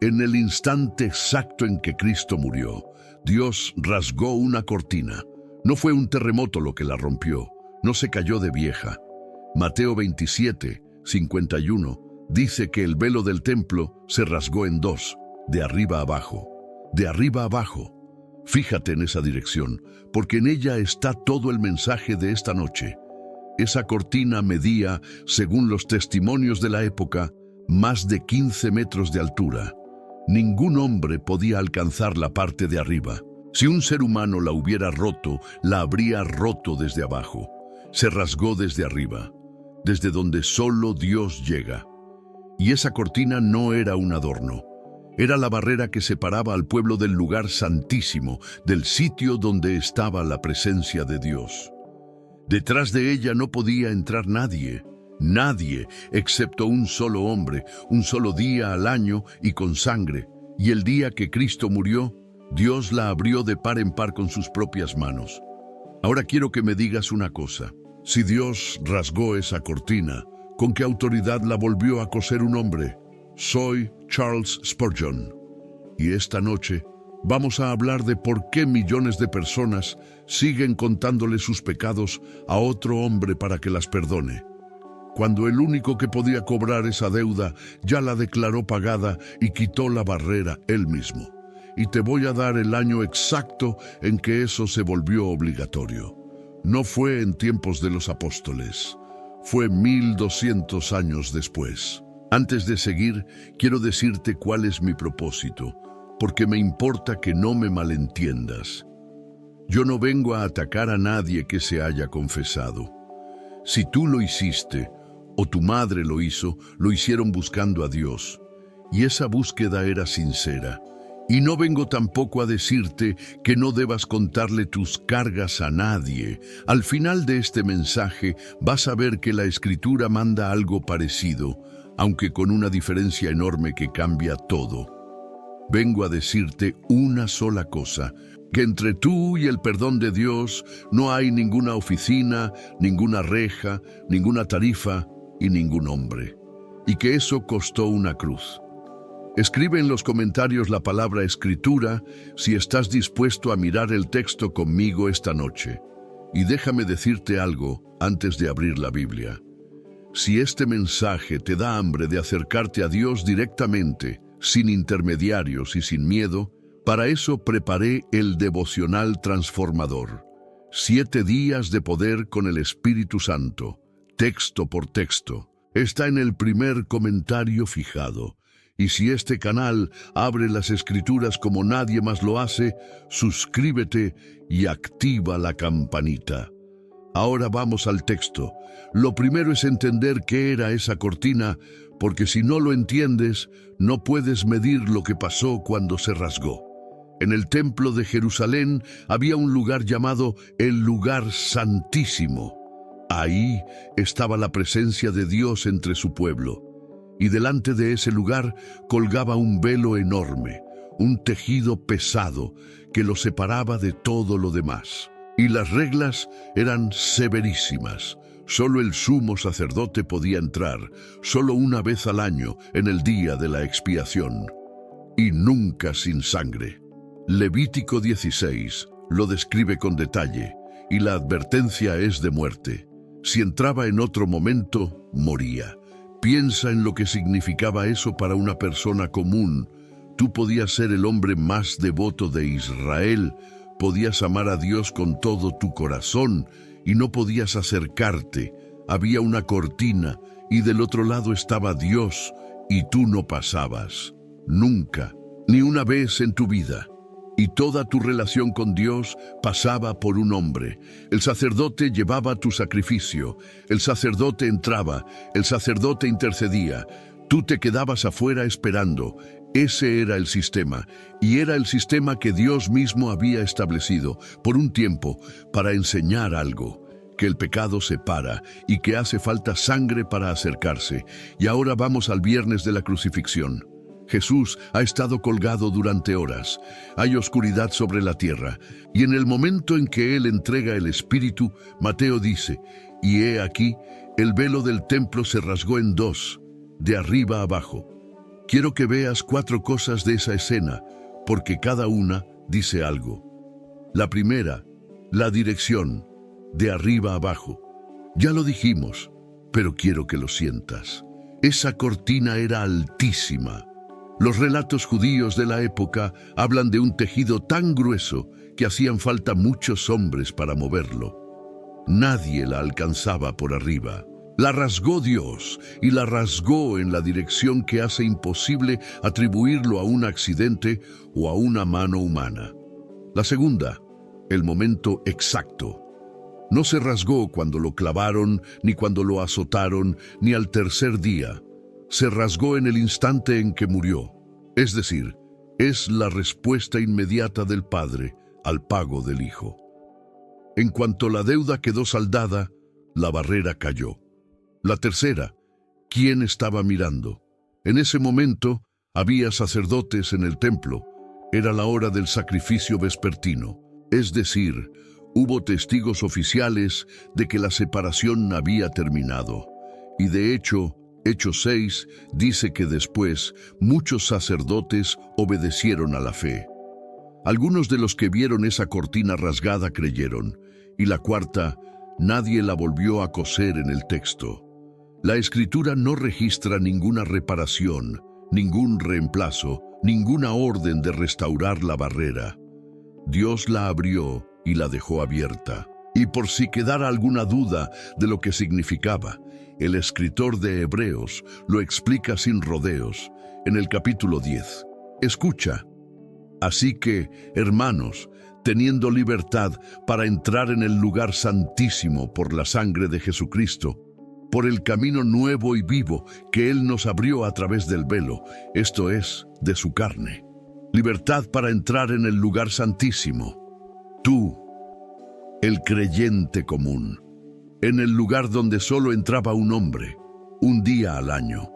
En el instante exacto en que Cristo murió, Dios rasgó una cortina. No fue un terremoto lo que la rompió, no se cayó de vieja. Mateo 27, 51 dice que el velo del templo se rasgó en dos, de arriba abajo. De arriba abajo. Fíjate en esa dirección, porque en ella está todo el mensaje de esta noche. Esa cortina medía, según los testimonios de la época, más de 15 metros de altura. Ningún hombre podía alcanzar la parte de arriba. Si un ser humano la hubiera roto, la habría roto desde abajo. Se rasgó desde arriba, desde donde solo Dios llega. Y esa cortina no era un adorno. Era la barrera que separaba al pueblo del lugar santísimo, del sitio donde estaba la presencia de Dios. Detrás de ella no podía entrar nadie. Nadie, excepto un solo hombre, un solo día al año y con sangre. Y el día que Cristo murió, Dios la abrió de par en par con sus propias manos. Ahora quiero que me digas una cosa. Si Dios rasgó esa cortina, ¿con qué autoridad la volvió a coser un hombre? Soy Charles Spurgeon. Y esta noche vamos a hablar de por qué millones de personas siguen contándole sus pecados a otro hombre para que las perdone, cuando el único que podía cobrar esa deuda ya la declaró pagada y quitó la barrera él mismo. Y te voy a dar el año exacto en que eso se volvió obligatorio. No fue en tiempos de los apóstoles, fue 1200 años después. Antes de seguir, quiero decirte cuál es mi propósito, porque me importa que no me malentiendas. Yo no vengo a atacar a nadie que se haya confesado. Si tú lo hiciste, o tu madre lo hizo, lo hicieron buscando a Dios. Y esa búsqueda era sincera. Y no vengo tampoco a decirte que no debas contarle tus cargas a nadie. Al final de este mensaje vas a ver que la Escritura manda algo parecido, aunque con una diferencia enorme que cambia todo. Vengo a decirte una sola cosa, que entre tú y el perdón de Dios no hay ninguna oficina, ninguna reja, ninguna tarifa y ningún hombre, y que eso costó una cruz. Escribe en los comentarios la palabra escritura si estás dispuesto a mirar el texto conmigo esta noche. Y déjame decirte algo antes de abrir la Biblia. Si este mensaje te da hambre de acercarte a Dios directamente, sin intermediarios y sin miedo, para eso preparé el devocional transformador. 7 días de poder con el Espíritu Santo, texto por texto. Está en el primer comentario fijado. Y si este canal abre las Escrituras como nadie más lo hace, suscríbete y activa la campanita. Ahora vamos al texto. Lo primero es entender qué era esa cortina, porque si no lo entiendes, no puedes medir lo que pasó cuando se rasgó. En el templo de Jerusalén había un lugar llamado el lugar santísimo. Ahí estaba la presencia de Dios entre su pueblo. Y delante de ese lugar colgaba un velo enorme, un tejido pesado que lo separaba de todo lo demás. Y las reglas eran severísimas. Solo el sumo sacerdote podía entrar, solo una vez al año, en el día de la expiación. Y nunca sin sangre. Levítico 16 lo describe con detalle, y la advertencia es de muerte. Si entraba en otro momento, moría. Piensa en lo que significaba eso para una persona común. Tú podías ser el hombre más devoto de Israel, podías amar a Dios con todo tu corazón y no podías acercarte. Había una cortina y del otro lado estaba Dios y tú no pasabas. Nunca, ni una vez en tu vida. Y toda tu relación con Dios pasaba por un hombre. El sacerdote llevaba tu sacrificio, el sacerdote entraba, el sacerdote intercedía. Tú te quedabas afuera esperando. Ese era el sistema, y era el sistema que Dios mismo había establecido por un tiempo para enseñar algo, que el pecado separa y que hace falta sangre para acercarse. Y ahora vamos al viernes de la crucifixión. Jesús ha estado colgado durante horas. Hay oscuridad sobre la tierra. Y en el momento en que Él entrega el Espíritu, Mateo dice, y he aquí, el velo del templo se rasgó en dos, de arriba abajo. Quiero que veas 4 cosas de esa escena, porque cada una dice algo. La primera, la dirección, de arriba a abajo. Ya lo dijimos, pero quiero que lo sientas. Esa cortina era altísima. Los relatos judíos de la época hablan de un tejido tan grueso que hacían falta muchos hombres para moverlo. Nadie la alcanzaba por arriba. La rasgó Dios y la rasgó en la dirección que hace imposible atribuirlo a un accidente o a una mano humana. La segunda, el momento exacto. No se rasgó cuando lo clavaron, ni cuando lo azotaron, ni al tercer día. Se rasgó en el instante en que murió. Es decir, es la respuesta inmediata del Padre al pago del Hijo. En cuanto la deuda quedó saldada, la barrera cayó. La tercera, ¿quién estaba mirando? En ese momento había sacerdotes en el templo. Era la hora del sacrificio vespertino. Es decir, hubo testigos oficiales de que la separación había terminado. Y de hecho, Hechos 6 dice que después muchos sacerdotes obedecieron a la fe. Algunos de los que vieron esa cortina rasgada creyeron, y la cuarta, nadie la volvió a coser en el texto. La Escritura no registra ninguna reparación, ningún reemplazo, ninguna orden de restaurar la barrera. Dios la abrió y la dejó abierta. Y por si quedara alguna duda de lo que significaba, el escritor de Hebreos lo explica sin rodeos en el capítulo 10. Escucha. Así que, hermanos, teniendo libertad para entrar en el lugar santísimo por la sangre de Jesucristo, por el camino nuevo y vivo que Él nos abrió a través del velo, esto es, de su carne. Libertad para entrar en el lugar santísimo. Tú, el creyente común, en el lugar donde solo entraba un hombre, un día al año.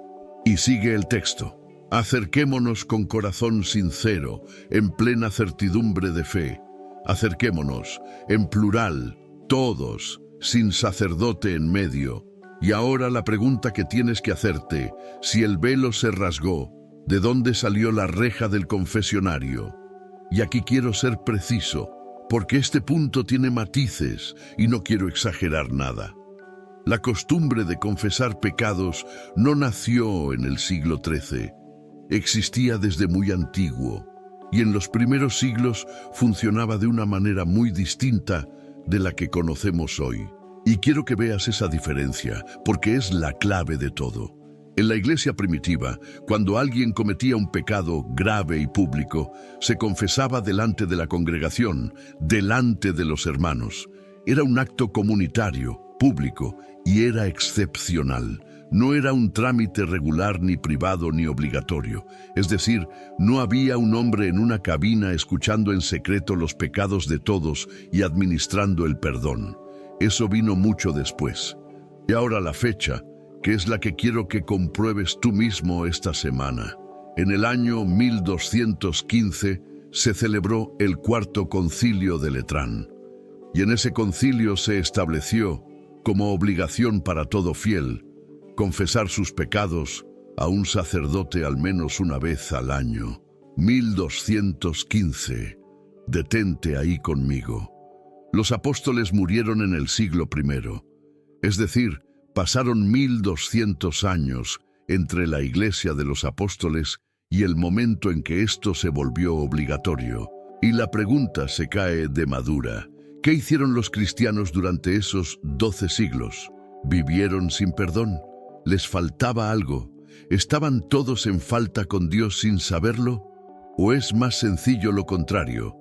Y sigue el texto. Acerquémonos con corazón sincero, en plena certidumbre de fe. Acerquémonos, en plural, todos, sin sacerdote en medio. Y ahora la pregunta que tienes que hacerte, si el velo se rasgó, ¿de dónde salió la reja del confesionario? Y aquí quiero ser preciso, porque este punto tiene matices y no quiero exagerar nada. La costumbre de confesar pecados no nació en el siglo XIII. Existía desde muy antiguo, y en los primeros siglos funcionaba de una manera muy distinta de la que conocemos hoy. Y quiero que veas esa diferencia, porque es la clave de todo. En la iglesia primitiva, cuando alguien cometía un pecado grave y público, se confesaba delante de la congregación, delante de los hermanos. Era un acto comunitario, público, y era excepcional. No era un trámite regular, ni privado, ni obligatorio. Es decir, no había un hombre en una cabina escuchando en secreto los pecados de todos y administrando el perdón. Eso vino mucho después. Y ahora la fecha, que es la que quiero que compruebes tú mismo esta semana. En el año 1215 se celebró el Cuarto Concilio de Letrán. Y en ese concilio se estableció, como obligación para todo fiel, confesar sus pecados a un sacerdote al menos una vez al año. 1215. Detente ahí conmigo. Los apóstoles murieron en el siglo I, es decir, pasaron 1200 años entre la iglesia de los apóstoles y el momento en que esto se volvió obligatorio. Y la pregunta se cae de madura. ¿Qué hicieron los cristianos durante esos 12 siglos? ¿Vivieron sin perdón? ¿Les faltaba algo? ¿Estaban todos en falta con Dios sin saberlo? ¿O es más sencillo lo contrario?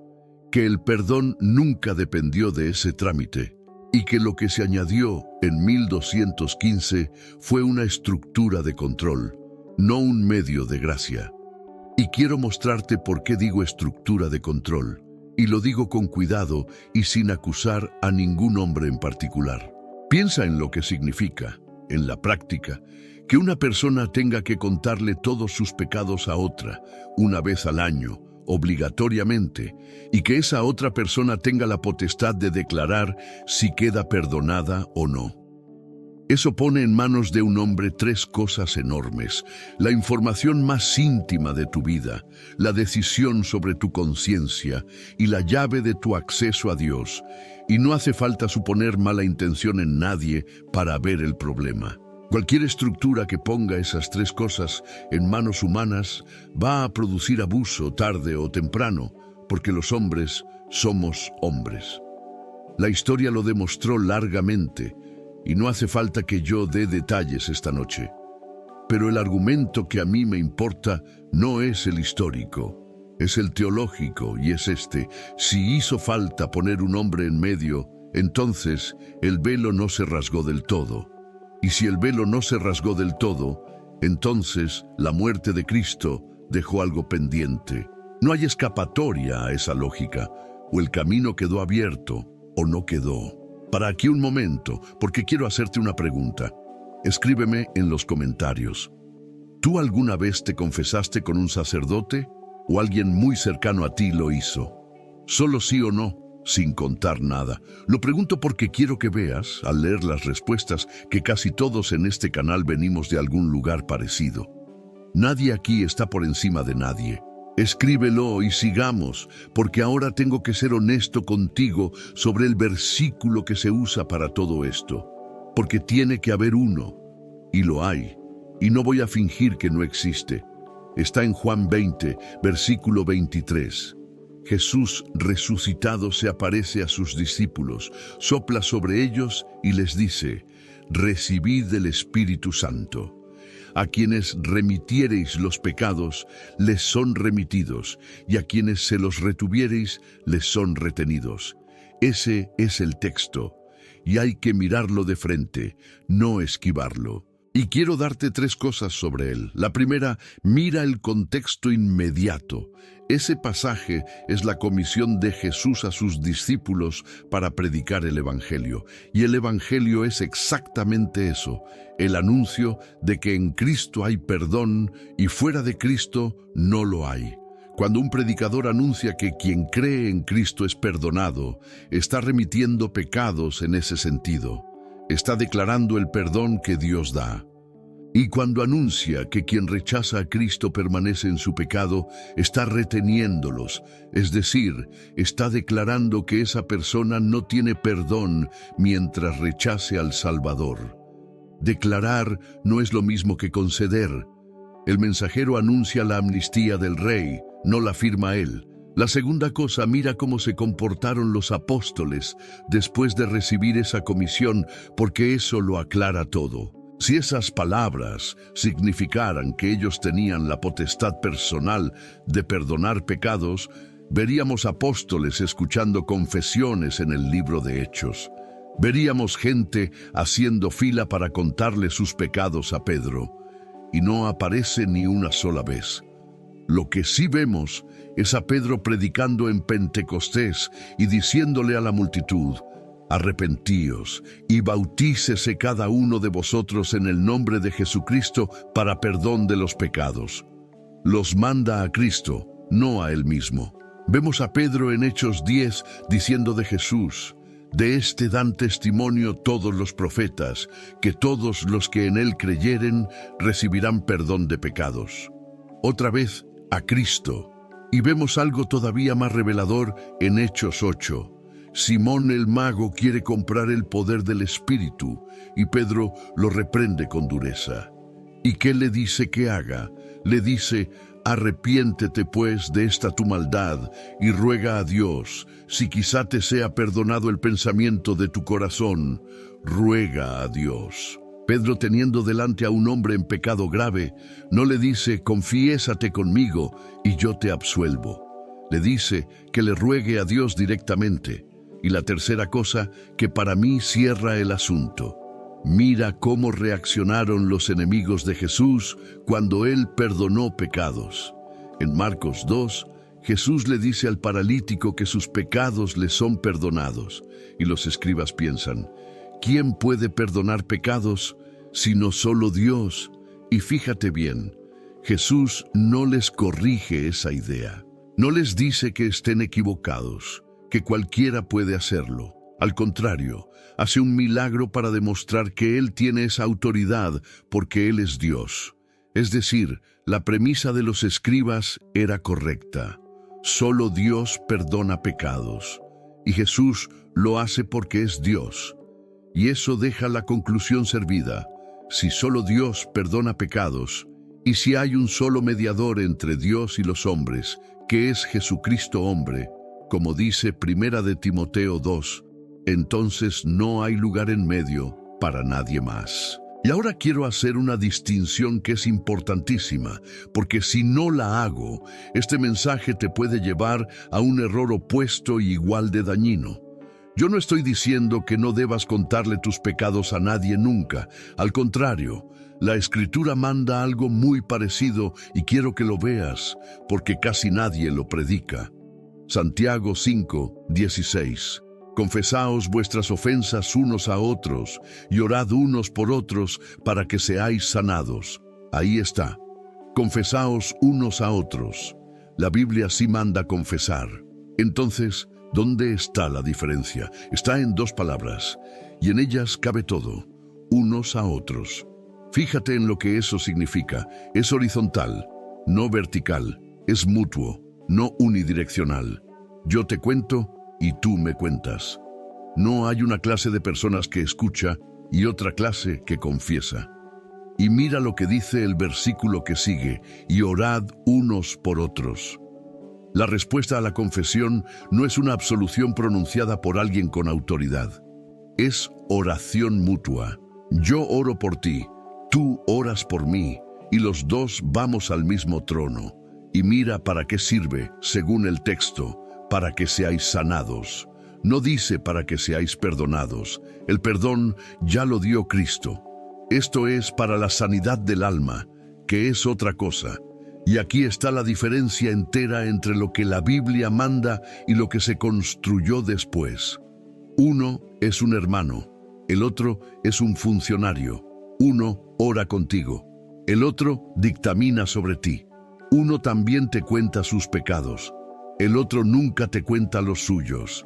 Que el perdón nunca dependió de ese trámite y que lo que se añadió en 1215 fue una estructura de control, no un medio de gracia. Y quiero mostrarte por qué digo estructura de control, y lo digo con cuidado y sin acusar a ningún hombre en particular. Piensa en lo que significa, en la práctica, que una persona tenga que contarle todos sus pecados a otra, una vez al año, obligatoriamente, y que esa otra persona tenga la potestad de declarar si queda perdonada o no. Eso pone en manos de un hombre tres cosas enormes: la información más íntima de tu vida, la decisión sobre tu conciencia y la llave de tu acceso a Dios. Y no hace falta suponer mala intención en nadie para ver el problema. Cualquier estructura que ponga esas tres cosas en manos humanas va a producir abuso tarde o temprano, porque los hombres somos hombres. La historia lo demostró largamente, y no hace falta que yo dé detalles esta noche. Pero el argumento que a mí me importa no es el histórico, es el teológico, y es este: si hizo falta poner un hombre en medio, entonces el velo no se rasgó del todo. Y si el velo no se rasgó del todo, entonces la muerte de Cristo dejó algo pendiente. No hay escapatoria a esa lógica: o el camino quedó abierto o no quedó. Para aquí un momento, porque quiero hacerte una pregunta. Escríbeme en los comentarios. ¿Tú alguna vez te confesaste con un sacerdote o alguien muy cercano a ti lo hizo? Solo sí o no, sin contar nada. Lo pregunto porque quiero que veas, al leer las respuestas, que casi todos en este canal venimos de algún lugar parecido. Nadie aquí está por encima de nadie. Escríbelo y sigamos, porque ahora tengo que ser honesto contigo sobre el versículo que se usa para todo esto. Porque tiene que haber uno, y lo hay, y no voy a fingir que no existe. Está en Juan 20, versículo 23. Jesús resucitado se aparece a sus discípulos, sopla sobre ellos y les dice: recibid el Espíritu Santo. A quienes remitiereis los pecados, les son remitidos, y a quienes se los retuviereis, les son retenidos. Ese es el texto, y hay que mirarlo de frente, no esquivarlo. Y quiero darte tres cosas sobre él. La primera, mira el contexto inmediato. Ese pasaje es la comisión de Jesús a sus discípulos para predicar el Evangelio. Y el Evangelio es exactamente eso: el anuncio de que en Cristo hay perdón y fuera de Cristo no lo hay. Cuando un predicador anuncia que quien cree en Cristo es perdonado, está remitiendo pecados en ese sentido. Está declarando el perdón que Dios da. Y cuando anuncia que quien rechaza a Cristo permanece en su pecado, está reteniéndolos, es decir, está declarando que esa persona no tiene perdón mientras rechace al Salvador. Declarar no es lo mismo que conceder. El mensajero anuncia la amnistía del Rey, no la firma él. La segunda cosa, mira cómo se comportaron los apóstoles después de recibir esa comisión, porque eso lo aclara todo. Si esas palabras significaran que ellos tenían la potestad personal de perdonar pecados, veríamos apóstoles escuchando confesiones en el libro de Hechos. Veríamos gente haciendo fila para contarle sus pecados a Pedro, y no aparece ni una sola vez. Lo que sí vemos es a Pedro predicando en Pentecostés y diciéndole a la multitud: arrepentíos y bautícese cada uno de vosotros en el nombre de Jesucristo para perdón de los pecados. Los manda a Cristo, no a él mismo. Vemos a Pedro en Hechos 10 diciendo de Jesús: de este dan testimonio todos los profetas, que todos los que en él creyeren recibirán perdón de pecados. Otra vez, a Cristo. Y vemos algo todavía más revelador en Hechos 8. Simón el mago quiere comprar el poder del Espíritu, y Pedro lo reprende con dureza. ¿Y qué le dice que haga? Le dice: arrepiéntete pues de esta tu maldad, y ruega a Dios, si quizá te sea perdonado el pensamiento de tu corazón. Ruega a Dios. Pedro, teniendo delante a un hombre en pecado grave, no le dice: confiésate conmigo y yo te absuelvo. Le dice que le ruegue a Dios directamente. Y la tercera cosa, que para mí cierra el asunto: mira cómo reaccionaron los enemigos de Jesús cuando él perdonó pecados. En Marcos 2, Jesús le dice al paralítico que sus pecados le son perdonados. Y los escribas piensan: ¿quién puede perdonar pecados sino solo Dios? Y fíjate bien, Jesús no les corrige esa idea. No les dice que estén equivocados, que cualquiera puede hacerlo. Al contrario, hace un milagro para demostrar que Él tiene esa autoridad porque Él es Dios. Es decir, la premisa de los escribas era correcta. Solo Dios perdona pecados. Y Jesús lo hace porque es Dios. Y eso deja la conclusión servida. Si solo Dios perdona pecados, y si hay un solo mediador entre Dios y los hombres, que es Jesucristo hombre, como dice 1 de Timoteo 2, entonces no hay lugar en medio para nadie más. Y ahora quiero hacer una distinción que es importantísima, porque si no la hago, este mensaje te puede llevar a un error opuesto y igual de dañino. Yo no estoy diciendo que no debas contarle tus pecados a nadie nunca. Al contrario, la Escritura manda algo muy parecido y quiero que lo veas, porque casi nadie lo predica. Santiago 5, 16. Confesaos vuestras ofensas unos a otros y orad unos por otros para que seáis sanados. Ahí está. Confesaos unos a otros. La Biblia sí manda confesar. Entonces, ¿dónde está la diferencia? Está en dos palabras, y en ellas cabe todo. Unos a otros. Fíjate en lo que eso significa. Es horizontal, no vertical. Es mutuo, no unidireccional. Yo te cuento y tú me cuentas. No hay una clase de personas que escucha y otra clase que confiesa. Y mira lo que dice el versículo que sigue, y orad unos por otros. La respuesta a la confesión no es una absolución pronunciada por alguien con autoridad. Es oración mutua. Yo oro por ti, tú oras por mí, y los dos vamos al mismo trono. Y mira para qué sirve, según el texto, para que seáis sanados. No dice para que seáis perdonados. El perdón ya lo dio Cristo. Esto es para la sanidad del alma, que es otra cosa. Y aquí está la diferencia entera entre lo que la Biblia manda y lo que se construyó después. Uno es un hermano, el otro es un funcionario. Uno ora contigo, el otro dictamina sobre ti. Uno también te cuenta sus pecados, el otro nunca te cuenta los suyos.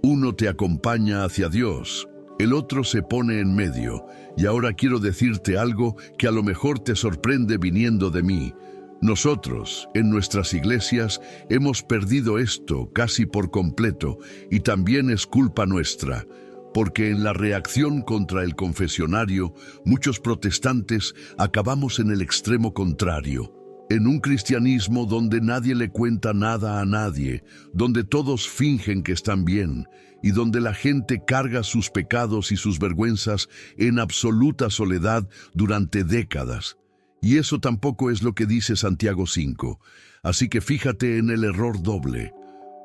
Uno te acompaña hacia Dios, el otro se pone en medio. Y ahora quiero decirte algo que a lo mejor te sorprende viniendo de mí. Nosotros, en nuestras iglesias, hemos perdido esto casi por completo, y también es culpa nuestra, porque en la reacción contra el confesionario, muchos protestantes acabamos en el extremo contrario. En un cristianismo donde nadie le cuenta nada a nadie, donde todos fingen que están bien, y donde la gente carga sus pecados y sus vergüenzas en absoluta soledad durante décadas. Y eso tampoco es lo que dice Santiago 5. Así que fíjate en el error doble.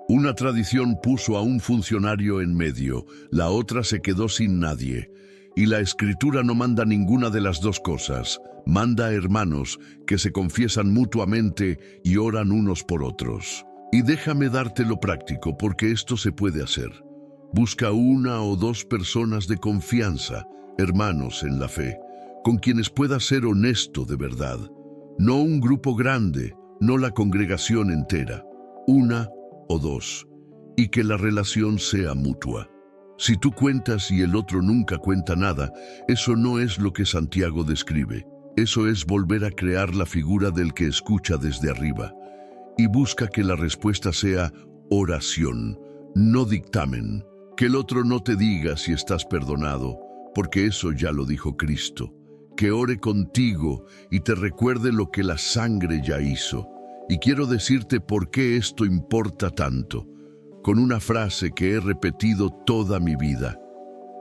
Una tradición puso a un funcionario en medio, la otra se quedó sin nadie. Y la Escritura no manda ninguna de las dos cosas. Manda hermanos que se confiesan mutuamente y oran unos por otros. Y déjame darte lo práctico, porque esto se puede hacer. Busca una o dos personas de confianza, hermanos en la fe, con quienes puedas ser honesto de verdad. No un grupo grande, no la congregación entera. Una o dos. Y que la relación sea mutua. Si tú cuentas y el otro nunca cuenta nada, eso no es lo que Santiago describe. Eso es volver a crear la figura del que escucha desde arriba. Y busca que la respuesta sea oración, no dictamen. Que el otro no te diga si estás perdonado, porque eso ya lo dijo Cristo. Que ore contigo y te recuerde lo que la sangre ya hizo. Y quiero decirte por qué esto importa tanto, con una frase que he repetido toda mi vida.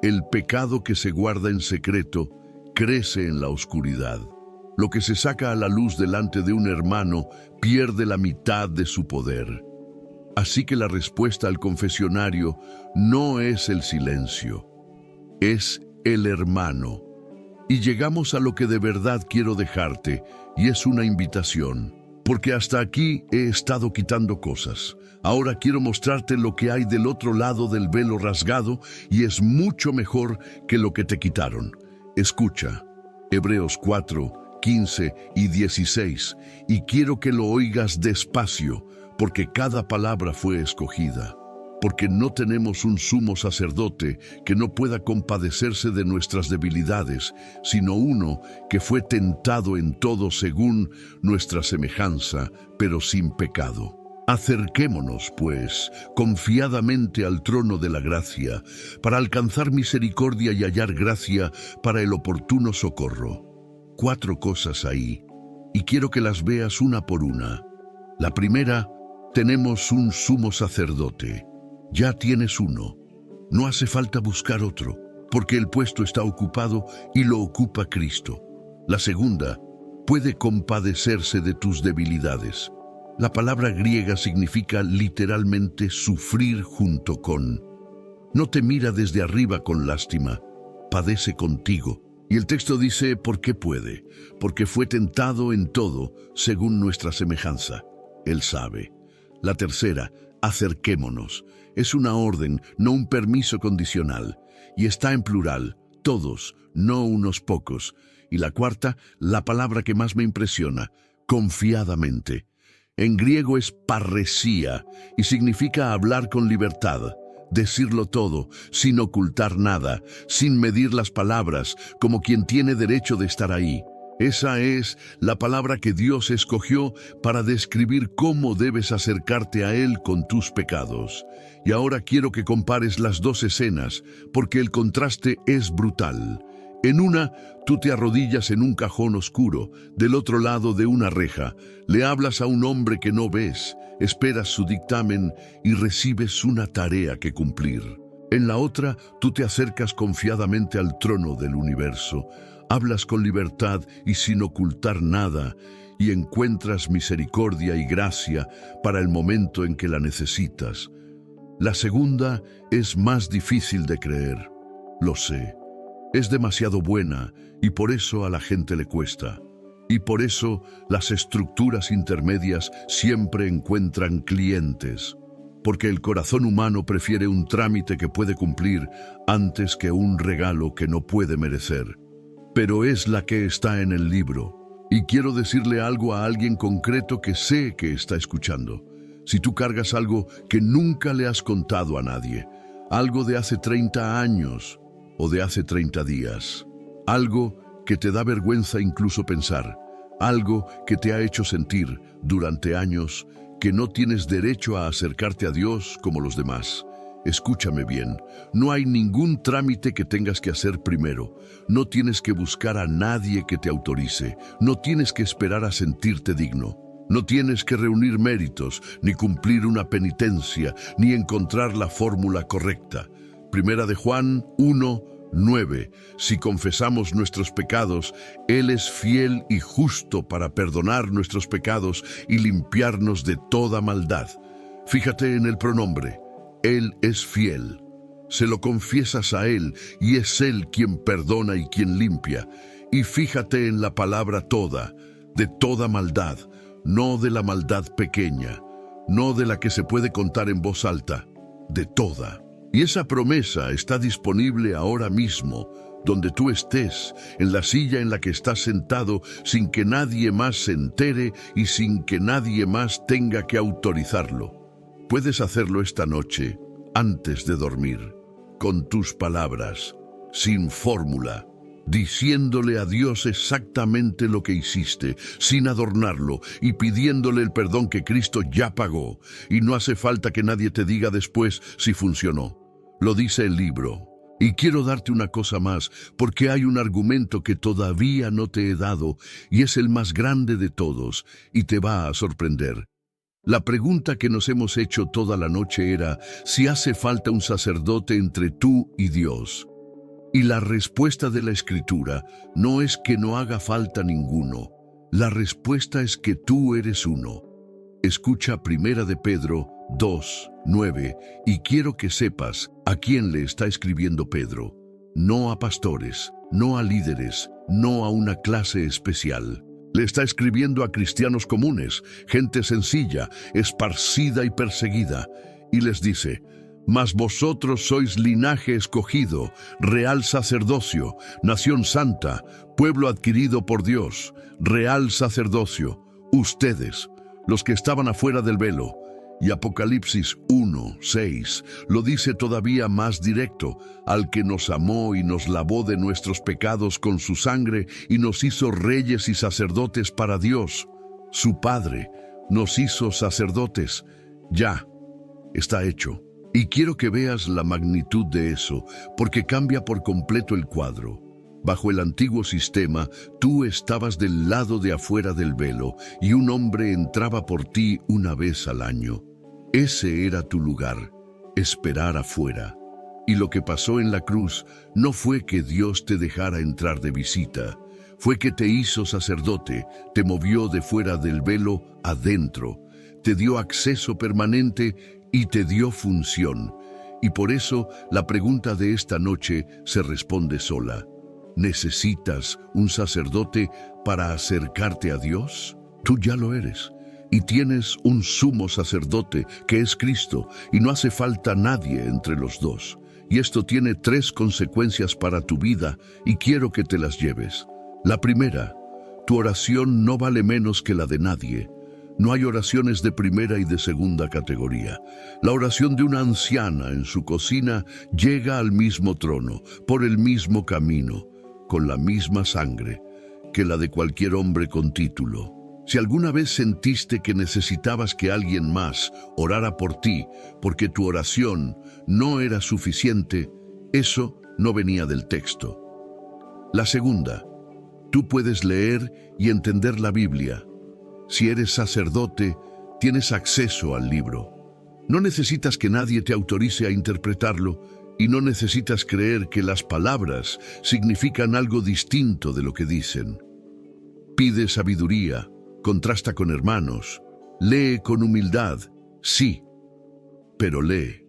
El pecado que se guarda en secreto crece en la oscuridad. Lo que se saca a la luz delante de un hermano pierde la mitad de su poder. Así que la respuesta al confesionario no es el silencio, es el hermano. Y llegamos a lo que de verdad quiero dejarte, y es una invitación. Porque hasta aquí he estado quitando cosas. Ahora quiero mostrarte lo que hay del otro lado del velo rasgado, y es mucho mejor que lo que te quitaron. Escucha, Hebreos 4, 15 y 16, y quiero que lo oigas despacio, porque cada palabra fue escogida. porque no tenemos un sumo sacerdote que no pueda compadecerse de nuestras debilidades, sino uno que fue tentado en todo según nuestra semejanza, pero sin pecado. Acerquémonos, pues, confiadamente al trono de la gracia, para alcanzar misericordia y hallar gracia para el oportuno socorro. 4 cosas ahí, y quiero que las veas una por una. La primera, tenemos un sumo sacerdote. Ya tienes uno. No hace falta buscar otro, porque el puesto está ocupado y lo ocupa Cristo. La segunda, puede compadecerse de tus debilidades. La palabra griega significa literalmente sufrir junto con. No te mira desde arriba con lástima, padece contigo. Y el texto dice, ¿por qué puede? Porque fue tentado en todo, según nuestra semejanza. Él sabe. La tercera, acerquémonos. Es una orden, no un permiso condicional. Y está en plural, todos, no unos pocos. Y la cuarta, la palabra que más me impresiona, confiadamente. En griego es parresía y significa hablar con libertad, decirlo todo, sin ocultar nada, sin medir las palabras, como quien tiene derecho de estar ahí. Esa es la palabra que Dios escogió para describir cómo debes acercarte a Él con tus pecados. Y ahora quiero que compares las 2 escenas, porque el contraste es brutal. En una, tú te arrodillas en un cajón oscuro, del otro lado de una reja, le hablas a un hombre que no ves, esperas su dictamen y recibes una tarea que cumplir. En la otra, tú te acercas confiadamente al trono del universo, hablas con libertad y sin ocultar nada, y encuentras misericordia y gracia para el momento en que la necesitas. La segunda es más difícil de creer, lo sé. Es demasiado buena y por eso a la gente le cuesta. Y por eso las estructuras intermedias siempre encuentran clientes. Porque el corazón humano prefiere un trámite que puede cumplir antes que un regalo que no puede merecer. Pero es la que está en el libro. Y quiero decirle algo a alguien concreto que sé que está escuchando. Si tú cargas algo que nunca le has contado a nadie, algo de hace 30 años, o de hace 30 días. Algo que te da vergüenza incluso pensar. Algo que te ha hecho sentir durante años que no tienes derecho a acercarte a Dios como los demás. Escúchame bien, no hay ningún trámite que tengas que hacer primero. No tienes que buscar a nadie que te autorice. No tienes que esperar a sentirte digno. No tienes que reunir méritos, ni cumplir una penitencia, ni encontrar la fórmula correcta. Primera de Juan 1:9. Si confesamos nuestros pecados, Él es fiel y justo para perdonar nuestros pecados y limpiarnos de toda maldad. Fíjate en el pronombre. Él es fiel. Se lo confiesas a Él y es Él quien perdona y quien limpia. Y fíjate en la palabra toda, de toda maldad, no de la maldad pequeña, no de la que se puede contar en voz alta, de toda. Y esa promesa está disponible ahora mismo, donde tú estés, en la silla en la que estás sentado, sin que nadie más se entere y sin que nadie más tenga que autorizarlo. Puedes hacerlo esta noche, antes de dormir, con tus palabras, sin fórmula, diciéndole a Dios exactamente lo que hiciste, sin adornarlo, y pidiéndole el perdón que Cristo ya pagó, y no hace falta que nadie te diga después si funcionó. Lo dice el libro. Y quiero darte una cosa más, porque hay un argumento que todavía no te he dado, y es el más grande de todos, y te va a sorprender. La pregunta que nos hemos hecho toda la noche era si hace falta un sacerdote entre tú y Dios. Y la respuesta de la Escritura no es que no haga falta ninguno. La respuesta es que tú eres uno. Escucha Primera de Pedro 2:9, y quiero que sepas a quién le está escribiendo Pedro. No a pastores, no a líderes, no a una clase especial. Le está escribiendo a cristianos comunes, gente sencilla, esparcida y perseguida, y les dice: mas vosotros sois linaje escogido, real sacerdocio, nación santa, pueblo adquirido por Dios, real sacerdocio, ustedes, los que estaban afuera del velo, Y Apocalipsis 1:6 lo dice todavía más directo: al que nos amó y nos lavó de nuestros pecados con su sangre y nos hizo reyes y sacerdotes para Dios, su Padre, nos hizo sacerdotes. Ya, está hecho. Y quiero que veas la magnitud de eso, porque cambia por completo el cuadro. Bajo el antiguo sistema, tú estabas del lado de afuera del velo y un hombre entraba por ti una vez al año. Ese era tu lugar, esperar afuera. Y lo que pasó en la cruz no fue que Dios te dejara entrar de visita, fue que te hizo sacerdote, te movió de fuera del velo adentro, te dio acceso permanente y te dio función. Y por eso la pregunta de esta noche se responde sola. ¿Necesitas un sacerdote para acercarte a Dios? Tú ya lo eres. Y tienes un sumo sacerdote que es Cristo, y no hace falta nadie entre los dos. Y esto tiene 3 consecuencias para tu vida, y quiero que te las lleves. La primera, tu oración no vale menos que la de nadie. No hay oraciones de primera y de segunda categoría. La oración de una anciana en su cocina llega al mismo trono, por el mismo camino, con la misma sangre, que la de cualquier hombre con título. Si alguna vez sentiste que necesitabas que alguien más orara por ti porque tu oración no era suficiente, eso no venía del texto. La segunda, tú puedes leer y entender la Biblia. Si eres sacerdote, tienes acceso al libro. No necesitas que nadie te autorice a interpretarlo y no necesitas creer que las palabras significan algo distinto de lo que dicen. Pide sabiduría. Contrasta con hermanos, lee con humildad, sí, pero lee.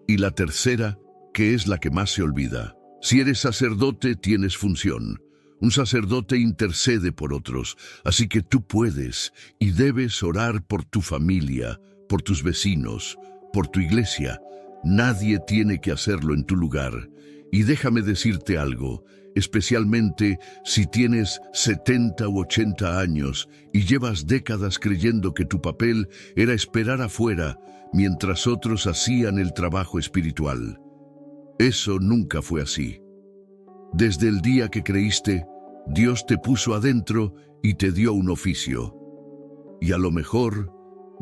Y la tercera, que es la que más se olvida: si eres sacerdote, tienes función. Un sacerdote intercede por otros, así que tú puedes y debes orar por tu familia, por tus vecinos, por tu iglesia. Nadie tiene que hacerlo en tu lugar. Y déjame decirte algo, especialmente si tienes 70 u 80 años y llevas décadas creyendo que tu papel era esperar afuera mientras otros hacían el trabajo espiritual. Eso nunca fue así. Desde el día que creíste, Dios te puso adentro y te dio un oficio. Y a lo mejor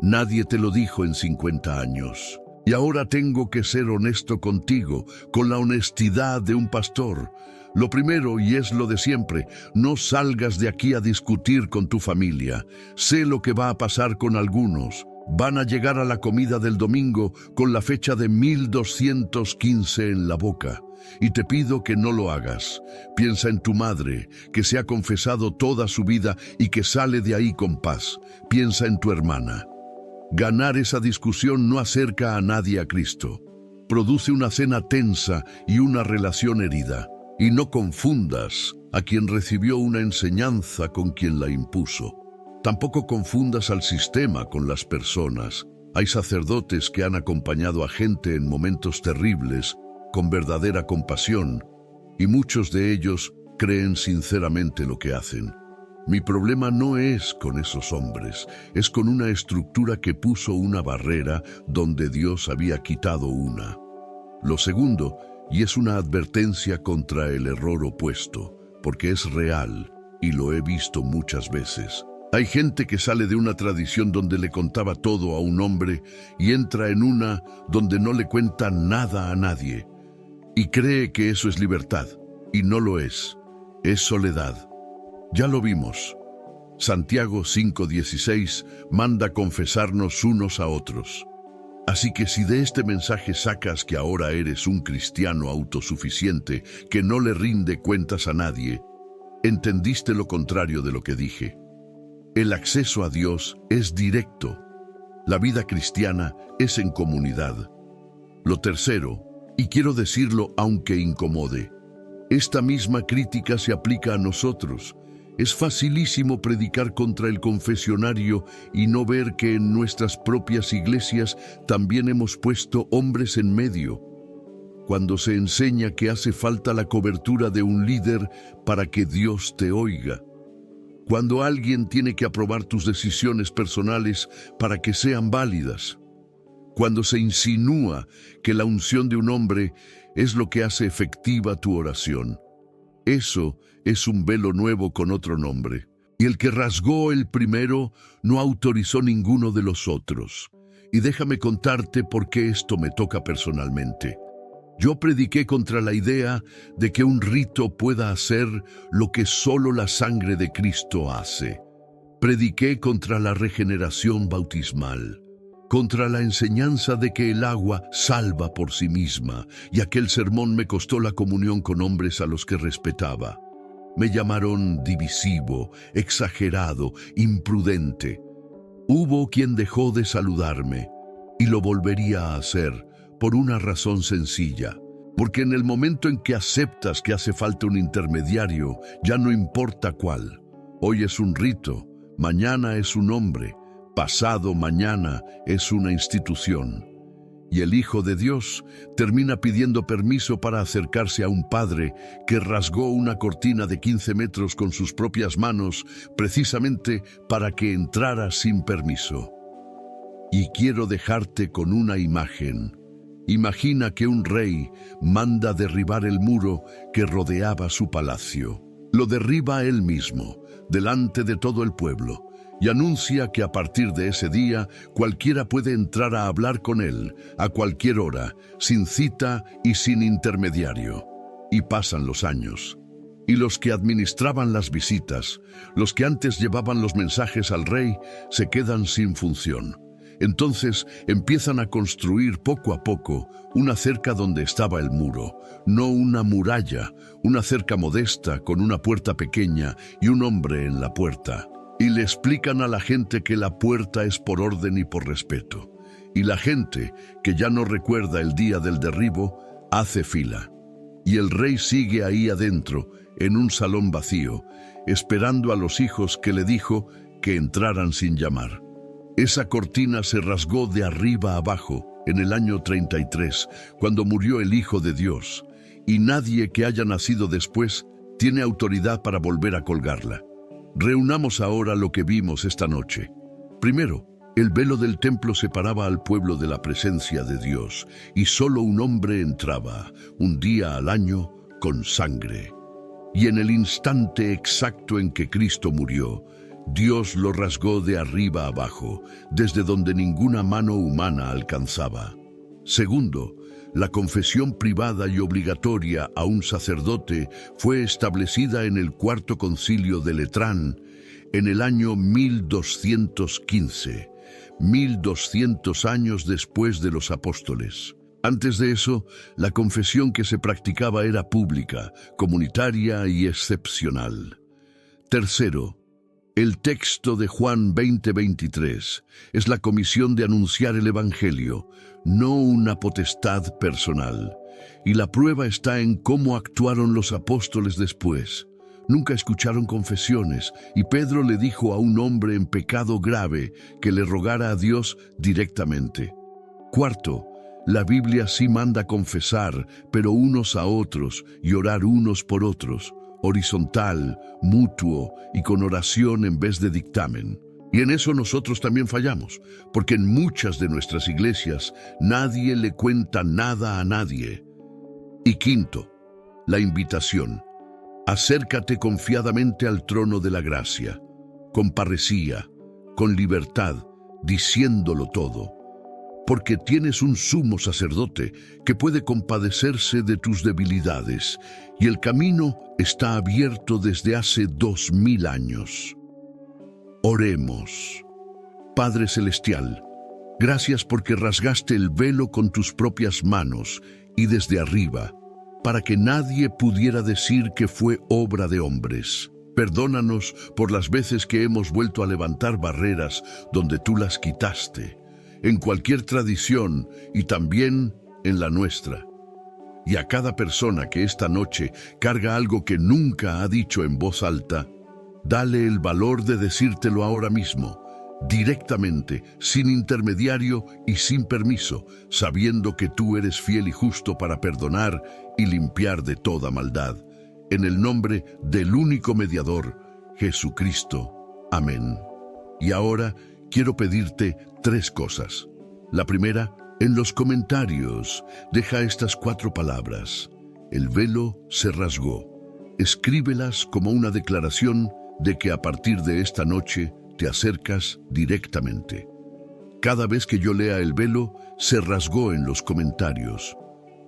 nadie te lo dijo en 50 años. Y ahora tengo que ser honesto contigo, con la honestidad de un pastor. Lo primero, y es lo de siempre, no salgas de aquí a discutir con tu familia. Sé lo que va a pasar con algunos. Van a llegar a la comida del domingo con la fecha de 1215 en la boca. Y te pido que no lo hagas. Piensa en tu madre, que se ha confesado toda su vida y que sale de ahí con paz. Piensa en tu hermana. Ganar esa discusión no acerca a nadie a Cristo. Produce una cena tensa y una relación herida. Y no confundas a quien recibió una enseñanza con quien la impuso. Tampoco confundas al sistema con las personas. Hay sacerdotes que han acompañado a gente en momentos terribles con verdadera compasión, y muchos de ellos creen sinceramente lo que hacen. Mi problema no es con esos hombres, es con una estructura que puso una barrera donde Dios había quitado una. Lo segundo, y es una advertencia contra el error opuesto, porque es real y lo he visto muchas veces. Hay gente que sale de una tradición donde le contaba todo a un hombre y entra en una donde no le cuenta nada a nadie. Y cree que eso es libertad, y no lo es soledad. Ya lo vimos. Santiago 5:16 manda confesarnos unos a otros. Así que si de este mensaje sacas que ahora eres un cristiano autosuficiente que no le rinde cuentas a nadie, entendiste lo contrario de lo que dije. El acceso a Dios es directo. La vida cristiana es en comunidad. Lo tercero, y quiero decirlo aunque incomode, esta misma crítica se aplica a nosotros. Es facilísimo predicar contra el confesionario y no ver que en nuestras propias iglesias también hemos puesto hombres en medio. Cuando se enseña que hace falta la cobertura de un líder para que Dios te oiga. Cuando alguien tiene que aprobar tus decisiones personales para que sean válidas. cuando se insinúa que la unción de un hombre es lo que hace efectiva tu oración. Eso es un velo nuevo con otro nombre. Y el que rasgó el primero no autorizó ninguno de los otros. Y déjame contarte por qué esto me toca personalmente. Yo prediqué contra la idea de que un rito pueda hacer lo que solo la sangre de Cristo hace. Prediqué contra la regeneración bautismal, contra la enseñanza de que el agua salva por sí misma, y aquel sermón me costó la comunión con hombres a los que respetaba. Me llamaron divisivo, exagerado, imprudente. Hubo quien dejó de saludarme, y lo volvería a hacer, por una razón sencilla. Porque en el momento en que aceptas que hace falta un intermediario, ya no importa cuál. Hoy es un rito, mañana es un hombre, pasado mañana es una institución. Y el Hijo de Dios termina pidiendo permiso para acercarse a un padre que rasgó una cortina de 15 metros con sus propias manos, precisamente para que entrara sin permiso. Y quiero dejarte con una imagen. Imagina que un rey manda derribar el muro que rodeaba su palacio. Lo derriba él mismo, delante de todo el pueblo, y anuncia que a partir de ese día cualquiera puede entrar a hablar con él, a cualquier hora, sin cita y sin intermediario. Y pasan los años. Y los que administraban las visitas, los que antes llevaban los mensajes al rey, se quedan sin función. Entonces empiezan a construir poco a poco una cerca donde estaba el muro, no una muralla, una cerca modesta con una puerta pequeña y un hombre en la puerta. Y le explican a la gente que la puerta es por orden y por respeto. Y la gente, que ya no recuerda el día del derribo, hace fila. Y el rey sigue ahí adentro, en un salón vacío, esperando a los hijos que le dijo que entraran sin llamar. Esa cortina se rasgó de arriba a abajo en el año 33, cuando murió el Hijo de Dios, y nadie que haya nacido después tiene autoridad para volver a colgarla. Reunamos ahora lo que vimos esta noche. Primero, el velo del templo separaba al pueblo de la presencia de Dios, y solo un hombre entraba, un día al año, con sangre. Y en el instante exacto en que Cristo murió, Dios lo rasgó de arriba a abajo, desde donde ninguna mano humana alcanzaba. Segundo, la confesión privada y obligatoria a un sacerdote fue establecida en el Cuarto Concilio de Letrán en el año 1215, 1200 años después de los apóstoles. Antes de eso, la confesión que se practicaba era pública, comunitaria y excepcional. Tercero, el texto de Juan 20:23 es la comisión de anunciar el Evangelio, no una potestad personal. Y la prueba está en cómo actuaron los apóstoles después. Nunca escucharon confesiones, y Pedro le dijo a un hombre en pecado grave que le rogara a Dios directamente. Cuarto, la Biblia sí manda confesar, pero unos a otros y orar unos por otros, horizontal, mutuo y con oración en vez de dictamen. Y en eso nosotros también fallamos, porque en muchas de nuestras iglesias nadie le cuenta nada a nadie. Y quinto, la invitación. Acércate confiadamente al trono de la gracia, con parresía, con libertad, diciéndolo todo. Porque tienes un sumo sacerdote que puede compadecerse de tus debilidades, y el camino está abierto desde hace 2000 años. Oremos. Padre Celestial, gracias porque rasgaste el velo con tus propias manos y desde arriba, para que nadie pudiera decir que fue obra de hombres. Perdónanos por las veces que hemos vuelto a levantar barreras donde tú las quitaste, en cualquier tradición y también en la nuestra. Y a cada persona que esta noche carga algo que nunca ha dicho en voz alta, dale el valor de decírtelo ahora mismo, directamente, sin intermediario y sin permiso, sabiendo que tú eres fiel y justo para perdonar y limpiar de toda maldad. En el nombre del único mediador, Jesucristo. Amén. Y ahora quiero pedirte 3 cosas. La primera, En los comentarios, deja estas 4 palabras. El velo se rasgó. Escríbelas como una declaración de que a partir de esta noche te acercas directamente. Cada vez que yo lea el velo, se rasgó en los comentarios.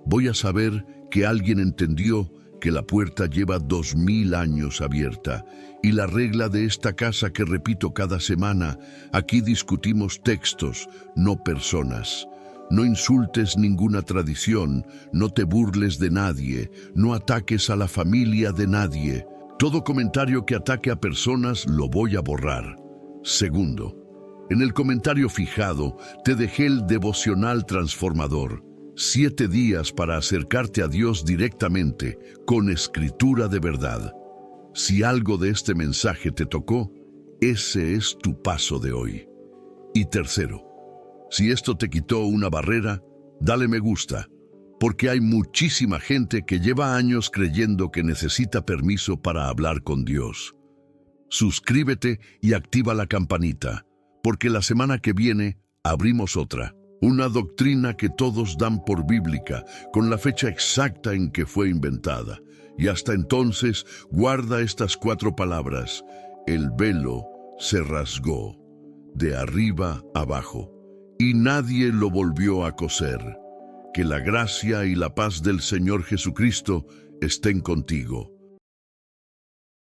Voy a saber que alguien entendió que la puerta lleva 2000 años abierta y la regla de esta casa que repito cada semana, aquí discutimos textos, no personas. No insultes ninguna tradición, no te burles de nadie, no ataques a la familia de nadie. Todo comentario que ataque a personas lo voy a borrar. Segundo, en el comentario fijado te dejé el devocional transformador. 7 días para acercarte a Dios directamente, con escritura de verdad. Si algo de este mensaje te tocó, ese es tu paso de hoy. Y tercero, si esto te quitó una barrera, dale me gusta, porque hay muchísima gente que lleva años creyendo que necesita permiso para hablar con Dios. Suscríbete y activa la campanita, porque la semana que viene abrimos otra. Una doctrina que todos dan por bíblica, con la fecha exacta en que fue inventada. Y hasta entonces, guarda estas 4 palabras. El velo se rasgó, de arriba abajo, y nadie lo volvió a coser. Que la gracia y la paz del Señor Jesucristo estén contigo.